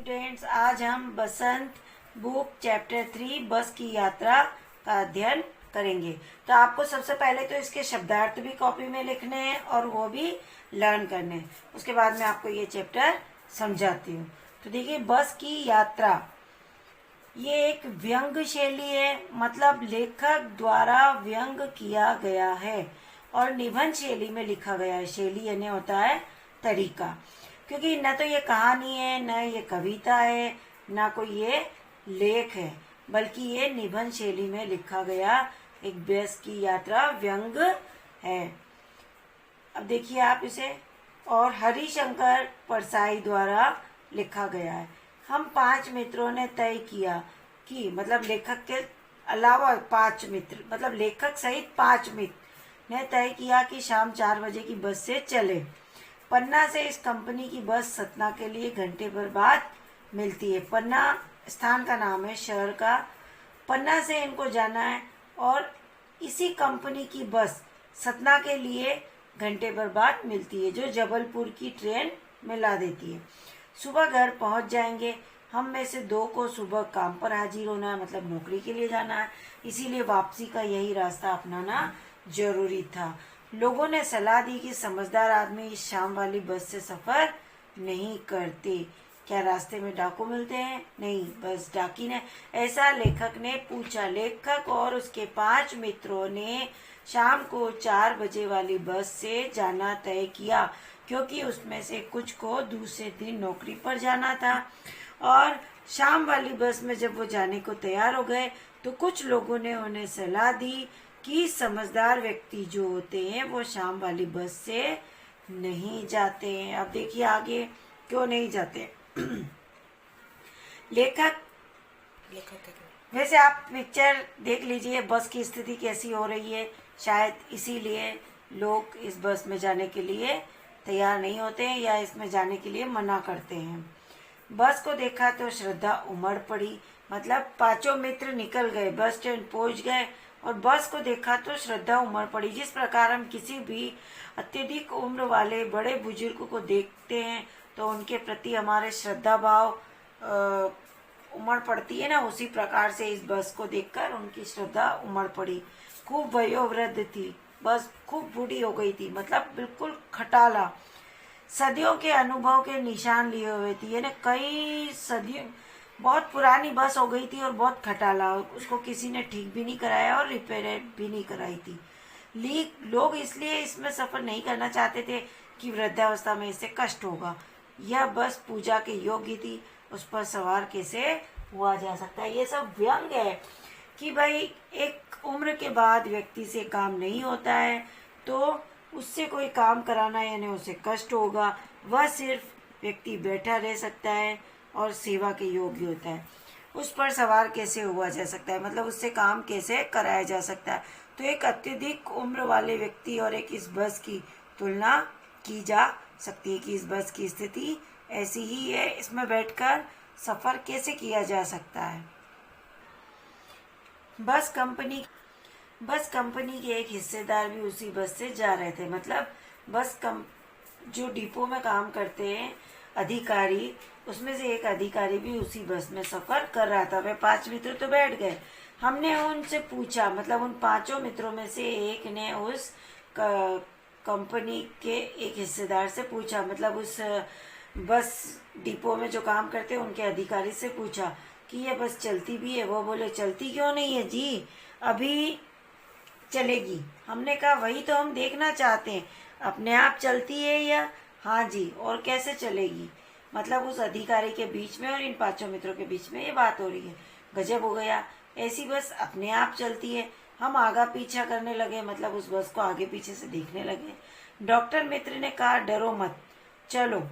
Students, आज हम बसंत book chapter 3 बस की यात्रा का अध्ययन करेंगे। तो आपको सबसे पहले तो इसके शब्दार्थ भी कॉपी में लिखने हैं और वो भी लर्न करने हैं। उसके बाद मैं आपको ये चैप्टर समझाती हूँ। तो देखिए, बस की यात्रा ये एक व्यंग शैली है, मतलब लेखक द्वारा व्यंग किया गया है और निबंध शैली में लिखा गया है। शैली यानी होता है तरीका, क्योंकि न तो ये कहानी है, न ये कविता है, न कोई ये लेख है, बल्कि ये निबंध शैली में लिखा गया एक बस की यात्रा व्यंग है। अब देखिए आप इसे, और हरिशंकर परसाई द्वारा लिखा गया है। हम 5 मित्रों ने तय किया कि, मतलब लेखक के अलावा 5 मित्र, मतलब लेखक सहित 5 मित्र ने तय किया कि शाम 4 बजे की बस से चले। पन्ना से इस कंपनी की बस सतना के लिए घंटे भर बाद मिलती है। पन्ना स्थान का नाम है, शहर का। पन्ना से इनको जाना है और इसी कंपनी की बस सतना के लिए घंटे भर बाद मिलती है, जो जबलपुर की ट्रेन में ला देती है। सुबह घर पहुंच जाएंगे। हम में से 2 को सुबह काम पर हाजिर होना है, मतलब नौकरी के लिए जाना है, इसीलिए वापसी का यही रास्ता अपनाना जरूरी था। लोगों ने सलाह दी कि समझदार आदमी इस शाम वाली बस से सफर नहीं करते। क्या रास्ते में डाकू मिलते हैं? नहीं, बस डाकी ने, ऐसा लेखक ने पूछा। लेखक और उसके 5 मित्रों ने शाम को 4 बजे वाली बस से जाना तय किया, क्योंकि उसमें से कुछ को दूसरे दिन नौकरी पर जाना था। और शाम वाली बस में जब वो जाने को तैयार हो गए तो कुछ लोगों ने उन्हें सलाह दी कि समझदार व्यक्ति जो होते हैं वो शाम वाली बस से नहीं जाते हैं। अब देखिए आगे क्यों नहीं जाते। लेखक वैसे आप पिक्चर देख लीजिए, बस की स्थिति कैसी हो रही है। शायद इसीलिए लोग इस बस में जाने के लिए तैयार नहीं होते हैं या इसमें जाने के लिए मना करते हैं। बस को देखा तो श्रद्धा उमड़ पड़ी, मतलब 5 मित्र निकल गए, बस स्टैंड पहुंच गए और बस को देखा तो श्रद्धा उमड़ पड़ी। जिस प्रकार हम किसी भी अत्यधिक उम्र वाले बड़े बुजुर्ग को देखते हैं तो उनके प्रति हमारे श्रद्धा भाव उमड़ पड़ती है ना, उसी प्रकार से इस बस को देखकर उनकी श्रद्धा उमड़ पड़ी। खूब वयोवृद्ध थी बस, खूब बूढ़ी हो गई थी, मतलब बिल्कुल खटाला, सदियों के अनुभव के निशान लिए हुए थी। यानी कई सदियों, बहुत पुरानी बस हो गई थी और बहुत खटाला, उसको किसी ने ठीक भी नहीं कराया और रिपेयर भी नहीं कराई थी। लोग इसलिए इसमें सफर नहीं करना चाहते थे कि वृद्धावस्था में इससे कष्ट होगा। यह बस पूजा के योग्य थी, उस पर सवार कैसे हुआ जा सकता है। ये सब व्यंग है कि भाई एक उम्र के बाद व्यक्ति से काम नहीं होता है तो उससे कोई काम कराना यानी उसे कष्ट होगा। वह सिर्फ व्यक्ति बैठा रह सकता है और सेवा के योग्य होता है। उस पर सवार कैसे हुआ जा सकता है, मतलब उससे काम कैसे कराया जा सकता है। तो एक अत्यधिक उम्र वाले व्यक्ति और एक इस बस की तुलना की जा सकती है कि इस बस की स्थिति ऐसी ही है, इसमें बैठकर सफर कैसे किया जा सकता है। बस कंपनी के एक हिस्सेदार भी उसी बस से जा रहे थे, मतलब जो डिपो में काम करते हैं अधिकारी, उसमें से एक अधिकारी भी उसी बस में सफर कर रहा था। वे 5 मित्र तो बैठ गए। हमने उनसे पूछा, मतलब उन 5 मित्रों में से एक ने उस कंपनी के एक हिस्सेदार से पूछा, मतलब उस बस डिपो में जो काम करते हैं उनके अधिकारी से पूछा कि ये बस चलती भी है। वो बोले, चलती क्यों नहीं है जी, अभी चलेगी। हमने कहा वही तो हम देखना चाहते हैं, अपने आप चलती है या? हाँ जी, और कैसे चलेगी। मतलब उस अधिकारी के बीच में और इन 5 मित्रों के बीच में ये बात हो रही है। गजब हो गया, ऐसी बस अपने आप चलती है। हम आगा पीछा करने लगे, मतलब उस बस को आगे पीछे से देखने लगे। डॉक्टर मित्र ने कहा, डरो मत, चलो,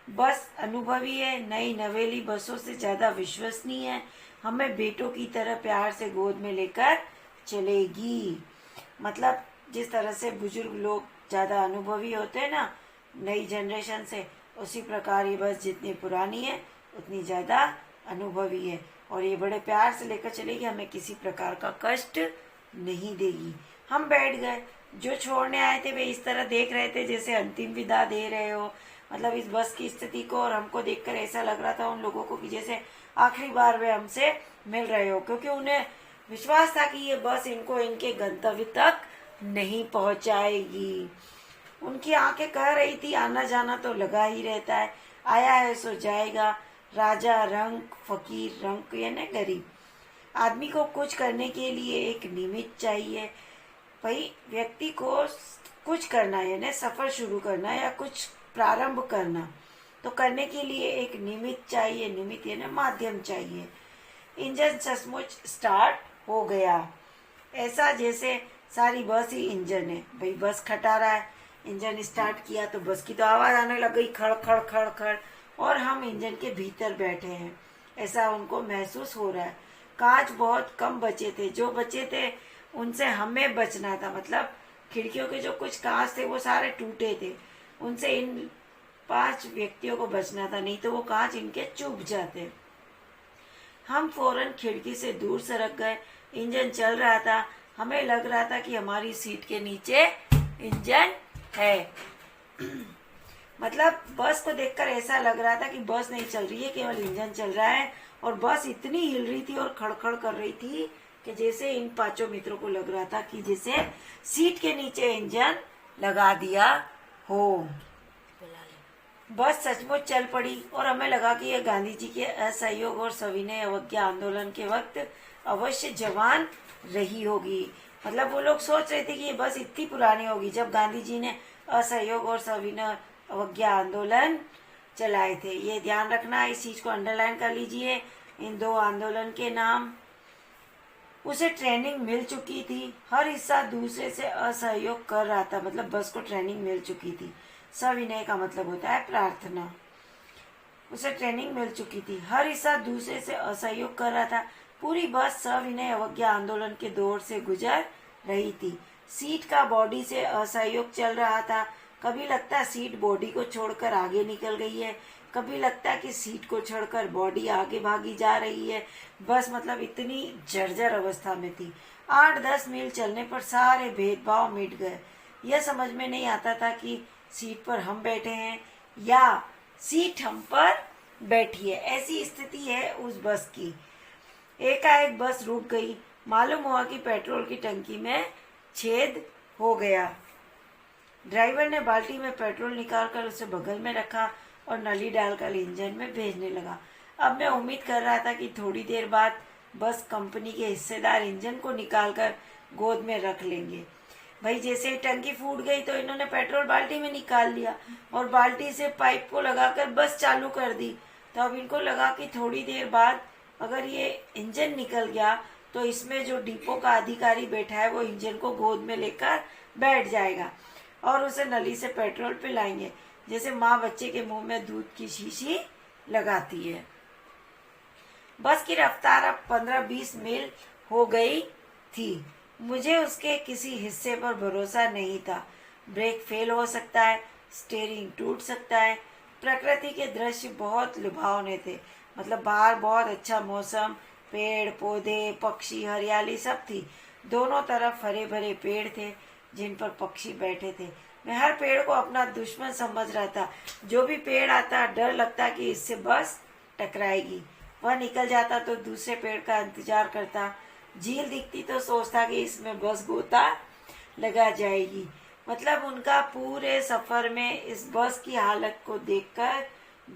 बस अनुभवी है, नई नवेली बसों से ज्यादा विश्वसनीय है, हमें बेटों की तरह प्यार से गोद में लेकर चलेगी। मतलब जिस तरह से बुजुर्ग लोग ज्यादा अनुभवी होते हैं ना नई जनरेशन से, उसी प्रकार ये बस जितनी पुरानी है उतनी ज्यादा अनुभवी है और ये बड़े प्यार से लेकर चलेगी, हमें किसी प्रकार का कष्ट नहीं देगी। हम बैठ गए। जो छोड़ने आए थे वे इस तरह देख रहे थे जैसे अंतिम विदा दे रहे हो, मतलब इस बस की स्थिति को और हमको देखकर ऐसा लग रहा था उन लोगों को कि जैसे आखिरी बार वे हमसे मिल रहे हो, क्योंकि उन्हें विश्वास था कि ये बस इनको इनके गंतव्य तक नहीं पहुंचाएगी। उनकी आंखें कह रही थी आना जाना तो लगा ही रहता है, आया है सो जाएगा, राजा रंक फकीर रंक यानी गरीब। आदमी को कुछ करने के लिए एक निमित्त चाहिए। भाई व्यक्ति को कुछ करना है यानी सफर शुरू करना या कुछ प्रारंभ करना, तो करने के लिए एक निमित्त चाहिए, निमित्त यानी माध्यम चाहिए। इंजन सचमुच स्टार्ट हो गया, ऐसा जैसे सारी बस ही इंजन है। भाई बस खटा रहा है, इंजन स्टार्ट किया तो बस की तो आवाज आने लग गई, खड़ खड़ खड़ खड़, और हम इंजन के भीतर बैठे हैं ऐसा उनको महसूस हो रहा है। कांच बहुत कम बचे थे, जो बचे थे उनसे हमें बचना था। मतलब खिड़कियों के जो कुछ कांच थे वो सारे टूटे थे, उनसे इन 5 व्यक्तियों को बचना था, नहीं तो वो कांच इनके चुभ जाते। हम फौरन खिड़की से दूर सरक गए। इंजन चल रहा था, हमें लग रहा था कि हमारी सीट के नीचे इंजन है। मतलब बस को देखकर ऐसा लग रहा था कि बस नहीं चल रही है, केवल इंजन चल रहा है। और बस इतनी हिल रही थी और खड़खड़ कर रही थी कि जैसे इन 5 मित्रों को लग रहा था कि जैसे सीट के नीचे इंजन लगा दिया हो। बस सचमुच चल पड़ी और हमें लगा कि यह गांधी जी के असहयोग और सविनय अवज्ञा आंदोलन के वक्त अवश्य जवान रही होगी। मतलब वो लोग सोच रहे थे कि ये बस इतनी पुरानी होगी जब गांधी जी ने असहयोग और सविनय अवज्ञा आंदोलन चलाए थे। ये ध्यान रखना, इस चीज को अंडरलाइन कर लीजिए, इन 2 आंदोलन के नाम। उसे ट्रेनिंग मिल चुकी थी, हर हिस्सा दूसरे से असहयोग कर रहा था। मतलब बस को ट्रेनिंग मिल चुकी थी। सविनय का मतलब होता है प्रार्थना। उसे ट्रेनिंग मिल चुकी थी, हर हिस्सा दूसरे से असहयोग कर रहा था। पूरी बस सविनय अवज्ञा आंदोलन के दौर से गुजर रही थी। सीट का बॉडी से असहयोग चल रहा था। कभी लगता सीट बॉडी को छोड़कर आगे निकल गई है, कभी लगता कि सीट को छोड़कर बॉडी आगे भागी जा रही है। बस मतलब इतनी जर्जर अवस्था में थी। 8-10 मील चलने पर सारे भेदभाव मिट गए। यह समझ में नहीं आता था कि सीट पर हम बैठे हैं या सीट हम पर बैठी है। ऐसी स्थिति है उस बस की। एकाएक बस रुक गई। मालूम हुआ कि पेट्रोल की टंकी में छेद हो गया। ड्राइवर ने बाल्टी में पेट्रोल निकालकर उसे बगल में रखा और नली डालकर इंजन में भेजने लगा। अब मैं उम्मीद कर रहा था कि थोड़ी देर बाद बस कंपनी के हिस्सेदार इंजन को निकालकर गोद में रख लेंगे। भाई जैसे ही टंकी फूट गई तो इन्होंने पेट्रोल बाल्टी में निकाल लिया और बाल्टी से पाइप को लगाकर बस चालू कर दी। तो अब इनको लगा कि थोड़ी देर बाद अगर ये इंजन निकल गया तो इसमें जो डिपो का अधिकारी बैठा है वो इंजन को गोद में लेकर बैठ जाएगा और उसे नली से पेट्रोल पिलाएंगे, जैसे माँ बच्चे के मुंह में दूध की शीशी लगाती है। बस की रफ्तार अब 15-20 मील हो गई थी। मुझे उसके किसी हिस्से पर भरोसा नहीं था। ब्रेक फेल हो सकता है, स्टीयरिंग टूट सकता है। प्रकृति के दृश्य बहुत लुभावने थे। मतलब बाहर बहुत अच्छा मौसम, पेड़ पौधे पक्षी हरियाली सब थी। दोनों तरफ हरे भरे पेड़ थे जिन पर पक्षी बैठे थे। मैं हर पेड़ को अपना दुश्मन समझ रहा था। जो भी पेड़ आता डर लगता कि इससे बस टकराएगी। वह निकल जाता तो दूसरे पेड़ का इंतजार करता। झील दिखती तो सोचता कि इसमें बस गोता लगा जाएगी। मतलब उनका पूरे सफर में इस बस की हालत को देखकर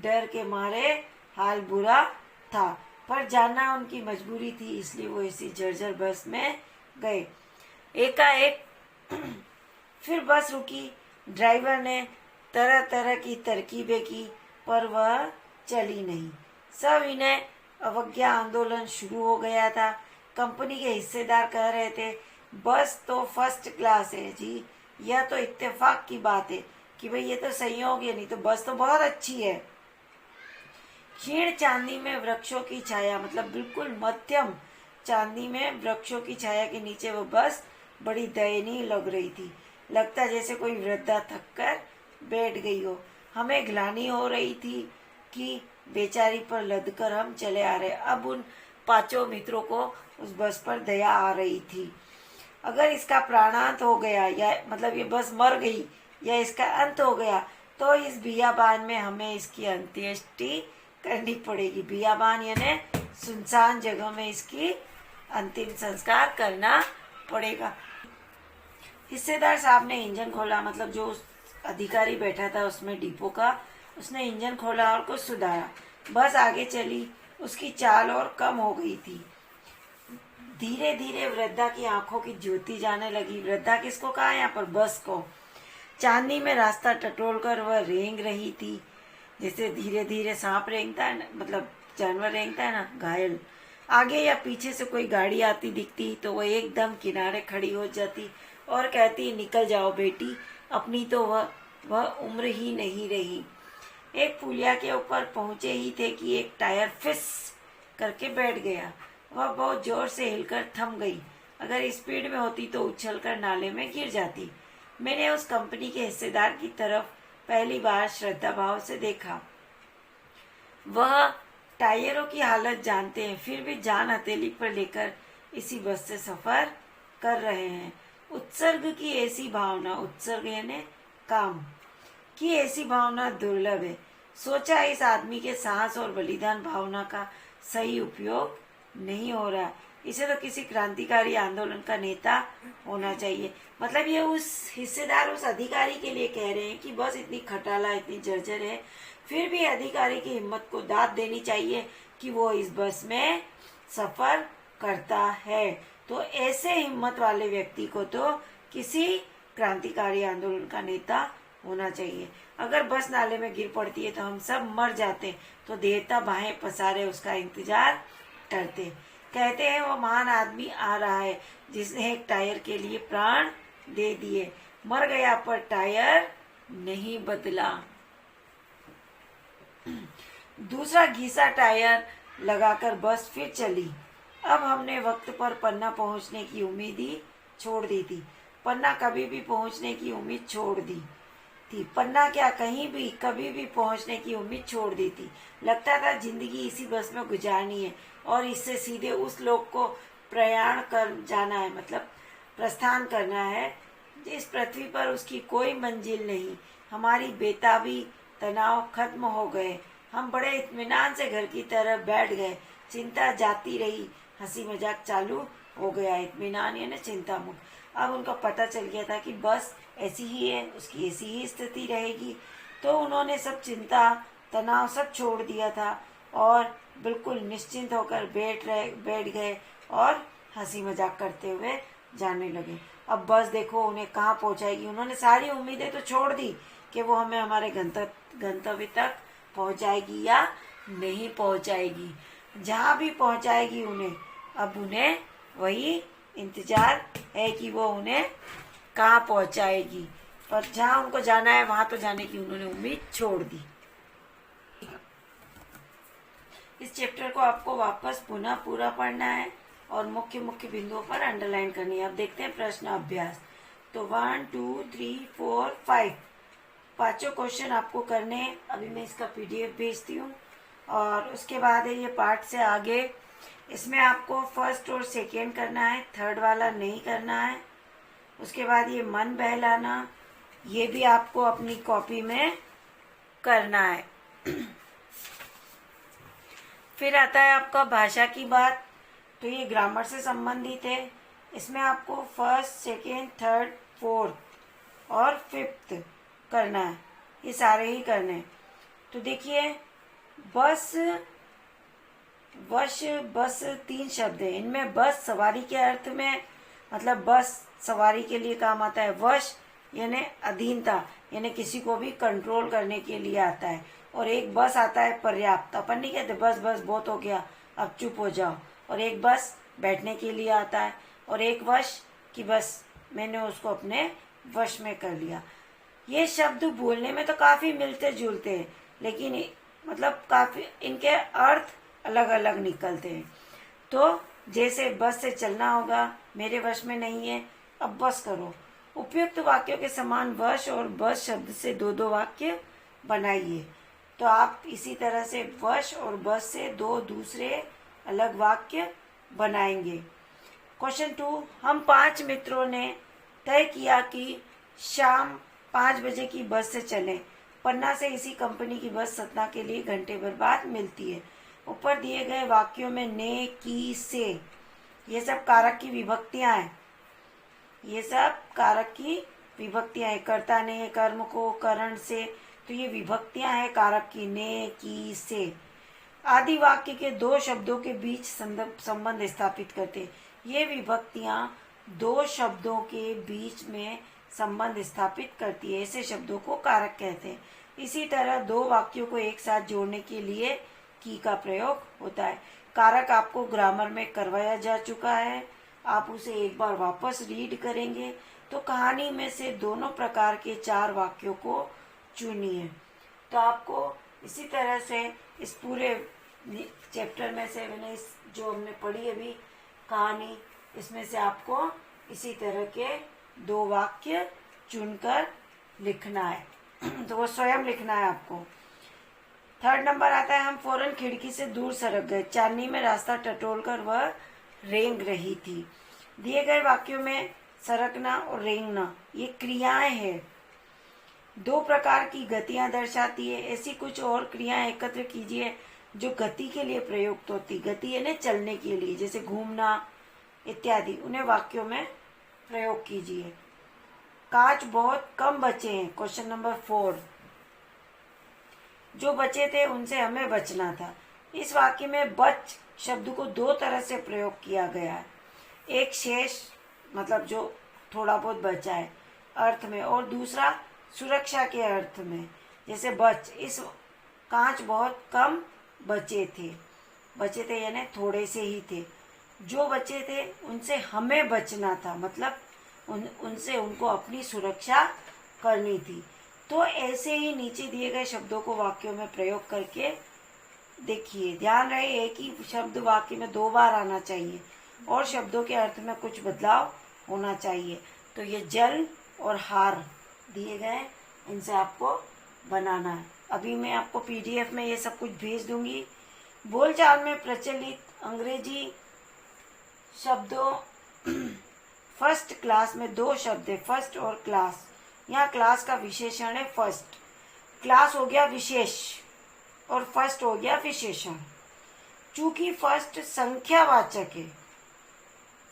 डर के मारे हाल बुरा था, पर जानना उनकी मजबूरी थी, इसलिए वो इसी जर्जर बस में गए। एकाएक फिर बस रुकी। ड्राइवर ने तरह तरह की तरकीबें की पर वह चली नहीं। सविनय अवज्ञा आंदोलन शुरू हो गया था। कंपनी के हिस्सेदार कह रहे थे बस तो फर्स्ट क्लास है जी, यह तो इत्तेफाक की बात है कि भाई ये तो संयोग है, नहीं तो बस तो बहुत अच्छी है। क्षीण चांदी में वृक्षों की छाया, मतलब बिल्कुल मध्यम चांदी में वृक्षों की छाया के नीचे वो बस बड़ी दयनीय लग रही थी। लगता जैसे कोई वृद्धा थक कर बैठ गई हो। हमें ग्लानि हो रही थी कि बेचारी पर लदकर हम चले आ रहे। अब उन 5 मित्रों को उस बस पर दया आ रही थी। अगर इसका प्राणांत हो गया या मतलब ये बस मर गई या इसका अंत हो गया तो इस बियाबान में हमें इसकी अंत्येष्टि करनी पड़ेगी। बियाबान यानी सुनसान जगह में इसकी अंतिम संस्कार करना पड़ेगा। हिस्सेदार साहब ने इंजन खोला, मतलब जो अधिकारी बैठा था उसमें डिपो का, उसने इंजन खोला और कुछ सुधारा। बस आगे चली, उसकी चाल और कम हो गई थी। धीरे धीरे वृद्धा की आंखों की ज्योति जाने लगी। वृद्धा किसको कहा यहाँ पर? बस को। चांदनी में रास्ता टटोलकर वह रेंग रही थी, जैसे धीरे धीरे सांप रेंगता है ना, मतलब जानवर रेंगता है ना, घायल। आगे या पीछे से कोई गाड़ी आती दिखती तो वह एकदम किनारे खड़ी हो जाती और कहती, निकल जाओ बेटी, अपनी तो वह उम्र ही नहीं रही। एक पुलिया के ऊपर पहुंचे ही थे कि एक टायर फिस करके बैठ गया। वह बहुत जोर से हिलकर थम गई। अगर स्पीड में होती तो उछलकर नाले में गिर जाती। मैंने उस कंपनी के हिस्सेदार की तरफ पहली बार श्रद्धा भाव से देखा। वह टायरों की हालत जानते हैं, फिर भी जान हथेली पर लेकर इसी बस से सफर कर रहे हैं। उत्सर्ग की ऐसी भावना, उत्सर्ग यानी काम की ऐसी भावना दुर्लभ है। सोचा इस आदमी के साहस और बलिदान भावना का सही उपयोग नहीं हो रहा। इसे तो किसी क्रांतिकारी आंदोलन का नेता होना चाहिए। मतलब ये उस हिस्सेदार, उस अधिकारी के लिए कह रहे हैं कि बस इतनी खटाला, इतनी जर्जर है, फिर भी अधिकारी की हिम्मत को दाद देनी चाहिए कि वो इस बस में सफर करता है। तो ऐसे हिम्मत वाले व्यक्ति को तो किसी क्रांतिकारी आंदोलन का नेता होना चाहिए। अगर बस नाले में गिर पड़ती है तो हम सब मर जाते, तो देवता बाहें पसारे उसका इंतजार करते। कहते हैं वो महान आदमी आ रहा है जिसने एक टायर के लिए प्राण दे दिए, मर गया पर टायर नहीं बदला। दूसरा घिसा टायर लगाकर बस फिर चली। अब हमने वक्त पर पन्ना पहुंचने की उम्मीद ही छोड़ दी थी। पन्ना कभी भी पहुंचने की उम्मीद छोड़ दी थी। पन्ना क्या, कहीं भी कभी भी पहुंचने की उम्मीद छोड़ दी थी। लगता था जिंदगी इसी बस में गुजारनी है और इससे सीधे उस लोक को प्रयाण कर जाना है, मतलब प्रस्थान करना है इस पृथ्वी पर उसकी कोई मंजिल नहीं। हमारी बेताबी, तनाव खत्म हो गए। हम बड़े इत्मीनान से घर की तरफ बैठ गए। चिंता जाती रही, हंसी मजाक चालू हो गया। इत्मीनान यानी चिंता मुक्त। अब उनको पता चल गया था कि बस ऐसी ही है, उसकी ऐसी ही स्थिति रहेगी। तो उन्होंने सब चिंता, तनाव सब छोड़ दिया था और बिल्कुल निश्चिंत होकर बैठ गए और हंसी मजाक करते हुए जाने लगे। अब बस देखो उन्हें कहाँ पहुँचाएगी। उन्होंने सारी उम्मीदें तो छोड़ दी कि वो हमें हमारे गंतव्य तक पहुँचाएगी या नहीं पहुँचाएगी। जहाँ भी पहुँचाएगी उन्हें वही इंतजार है कि वो उन्हें कहाँ पहुँचाएगी। पर जहाँ उनको जाना है वहाँ तो जाने की उन्होंने उम्मीद छोड़ दी। इस चैप्टर को आपको वापस पुनः पूरा पढ़ना है और मुख्य बिंदुओं पर अंडरलाइन करनी है। अब देखते हैं प्रश्न अभ्यास। तो 1 2 3 4 5 पांचों क्वेश्चन आपको करने हैं। अभी मैं इसका PDF भेजती हूँ और उसके बाद है ये पार्ट से आगे। इसमें आपको फर्स्ट और सेकेंड करना है, थर्ड वाला नहीं करना है। उसके बाद ये मन बहलाना, ये भी आपको अपनी कॉपी में करना है। फिर आता है आपका भाषा की बात। तो ये ग्रामर से संबंधित है। इसमें आपको फर्स्ट, सेकेंड, थर्ड, फोर्थ और फिफ्थ करना है। ये सारे ही करने हैं। तो देखिए बस, वश, बस 3 शब्द है। इनमें बस सवारी के अर्थ में, मतलब बस सवारी के लिए काम आता है। वश यानी अधीनता, यानी किसी को भी कंट्रोल करने के लिए आता है। और एक बस आता है पर्याप्त। अपन नहीं कहते बस बस बहुत हो गया अब चुप हो जाओ। और एक बस बैठने के लिए आता है। और एक वश कि बस मैंने उसको अपने वश में कर लिया। ये शब्द बोलने में तो काफी मिलते जुलते हैं, लेकिन मतलब काफी इनके अर्थ अलग अलग निकलते हैं। तो जैसे बस से चलना होगा, मेरे वश में नहीं है, अब बस करो। उपयुक्त वाक्यों के समान वश और बस शब्द से 2-2 वाक्य बनाइए। तो आप इसी तरह से वश और बस से 2 दूसरे अलग वाक्य बनाएंगे। क्वेश्चन 2, हम 5 मित्रों ने तय किया कि शाम 5 बजे की बस से चलें। पन्ना से इसी कंपनी की बस सतना के लिए घंटे भर बाद मिलती है। ऊपर दिए गए वाक्यों में ने, की, से, ये सब कारक की विभक्तियां हैं। ये सब कारक की विभक्तियां हैं। कर्ता ने कर्म को करण से, तो ये विभक्तियां हैं कारक की ने, की, से। आदि वाक्य के दो शब्दों के बीच संबंध स्थापित करते हैं। ये विभक्तियां दो शब्दों के बीच में संबंध स्थापित करती है, ऐसे शब्दों को कारक कहते हैं। इसी तरह दो वाक्यों को एक साथ जोड़ने के लिए की का प्रयोग होता है। कारक आपको ग्रामर में करवाया जा चुका है, आप उसे एक बार वापस रीड करेंगे तो कहानी में से दोनों प्रकार के 4 वाक्यों को चुनिए। तो आपको इसी तरह से इस पूरे चैप्टर में से मैंने जो हमने पढ़ी अभी कहानी, इसमें से आपको इसी तरह के 2 वाक्य चुनकर लिखना है। तो वो स्वयं लिखना है आपको। 3rd नंबर आता है, हम फौरन खिड़की से दूर सरक गए। चांदनी में रास्ता टटोलकर वह रेंग रही थी। दिए गए वाक्यों में सरकना और रेंगना ये क्रियाएं हैं। 2 प्रकार की गतियां दर्शाती है। ऐसी कुछ और क्रियाएं एकत्र कीजिए जो गति के लिए प्रयुक्त होती। गति यानी चलने के लिए, जैसे घूमना इत्यादि, उन्हें वाक्यों में प्रयोग कीजिए। कांच बहुत कम बचे हैं। क्वेश्चन नंबर 4, जो बचे थे उनसे हमें बचना था। इस वाक्य में बच शब्द को 2 तरह से प्रयोग किया गया है। एक शेष मतलब जो थोड़ा बहुत बचा है अर्थ में, और दूसरा सुरक्षा के अर्थ में। जैसे बच, इस कांच बहुत कम बचे थे यानी थोड़े से ही थे। जो बचे थे उनसे हमें बचना था, मतलब उनसे उनको अपनी सुरक्षा करनी थी। तो ऐसे ही नीचे दिए गए शब्दों को वाक्यों में प्रयोग करके देखिए। ध्यान रहे एक ही शब्द वाक्य में 2 बार आना चाहिए और शब्दों के अर्थ में कुछ बदलाव होना चाहिए। तो ये जल और हार दिए गए, इनसे आपको बनाना है। अभी मैं आपको PDF में ये सब कुछ भेज दूंगी। बोलचाल में प्रचलित अंग्रेजी शब्दों फर्स्ट क्लास में 2 शब्द है, फर्स्ट और क्लास। यहाँ क्लास का विशेषण है फर्स्ट। क्लास हो गया विशेष और फर्स्ट हो गया विशेषण। चूंकि फर्स्ट संख्यावाचक है,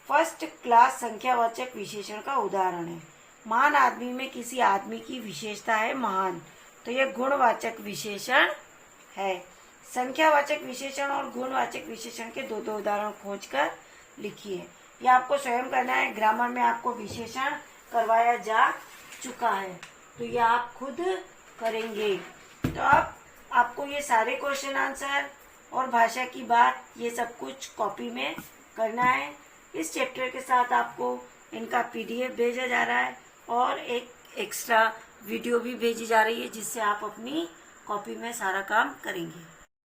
फर्स्ट क्लास संख्यावाचक विशेषण का उदाहरण है। महान आदमी में किसी आदमी की विशेषता है महान, तो यह गुणवाचक विशेषण है। संख्यावाचक विशेषण और गुणवाचक विशेषण के 2 उदाहरण खोजकर लिखिए। यह आपको स्वयं करना है। ग्रामर में आपको विशेषण करवाया जा चुका है, तो यह आप खुद करेंगे। तो अब आपको ये सारे क्वेश्चन आंसर और भाषा की बात ये सब कुछ कॉपी में करना है। इस चैप्टर के साथ आपको इनका PDF भेजा जा रहा है और एक एक्स्ट्रा वीडियो भी भेजी जा रही है, जिससे आप अपनी कॉपी में सारा काम करेंगे।